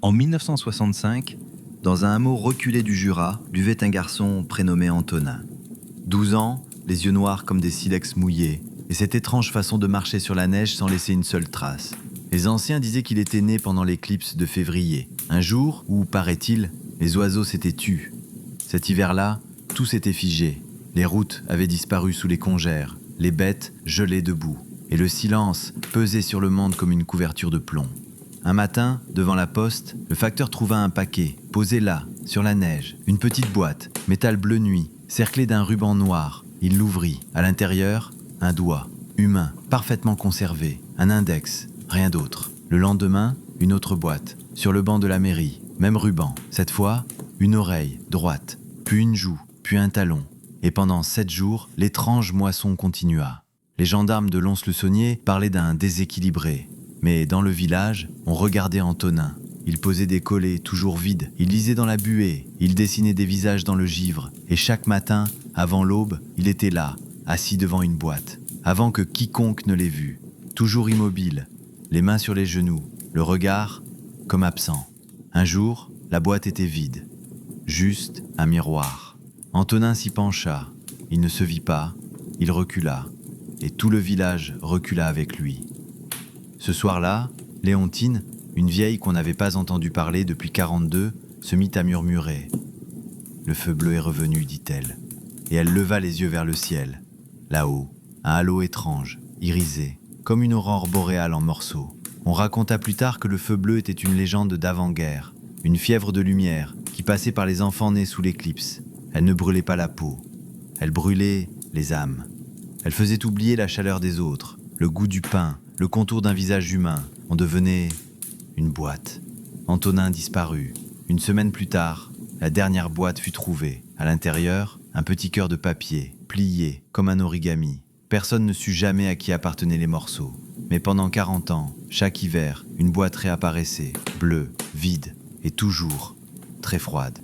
En 1965, dans un hameau reculé du Jura, vivait un garçon prénommé Antonin. 12 ans, les yeux noirs comme des silex mouillés, et cette étrange façon de marcher sur la neige sans laisser une seule trace. Les anciens disaient qu'il était né pendant l'éclipse de février, un jour où, paraît-il, les oiseaux s'étaient tus. Cet hiver-là, tout s'était figé. Les routes avaient disparu sous les congères, les bêtes gelaient debout, et le silence pesait sur le monde comme une couverture de plomb. Un matin, devant la poste, le facteur trouva un paquet, posé là, sur la neige, une petite boîte, métal bleu nuit, cerclée d'un ruban noir. Il l'ouvrit. À l'intérieur, un doigt, humain, parfaitement conservé, un index, rien d'autre. Le lendemain, une autre boîte, sur le banc de la mairie, même ruban. Cette fois, une oreille, droite, puis une joue, puis un talon. Et pendant 7 jours, l'étrange moisson continua. Les gendarmes de Lons-le-Saunier parlaient d'un déséquilibré. Mais dans le village, on regardait Antonin. Il posait des collets toujours vides, il lisait dans la buée, il dessinait des visages dans le givre. Et chaque matin, avant l'aube, il était là, assis devant une boîte, avant que quiconque ne l'ait vu. Toujours immobile, les mains sur les genoux, le regard comme absent. Un jour, la boîte était vide, juste un miroir. Antonin s'y pencha, il ne se vit pas, il recula, et tout le village recula avec lui. Ce soir-là, Léontine, une vieille qu'on n'avait pas entendu parler depuis 42, se mit à murmurer. « Le feu bleu est revenu, dit-elle. » Et elle leva les yeux vers le ciel. Là-haut, un halo étrange, irisé, comme une aurore boréale en morceaux. On raconta plus tard que le feu bleu était une légende d'avant-guerre, une fièvre de lumière qui passait par les enfants nés sous l'éclipse. Elle ne brûlait pas la peau, elle brûlait les âmes. Elle faisait oublier la chaleur des autres, le goût du pain, le contour d'un visage humain. On devenait une boîte. Antonin disparut. Une semaine plus tard, la dernière boîte fut trouvée. À l'intérieur, un petit cœur de papier, plié comme un origami. Personne ne sut jamais à qui appartenaient les morceaux. Mais pendant 40 ans, chaque hiver, une boîte réapparaissait, bleue, vide et toujours très froide.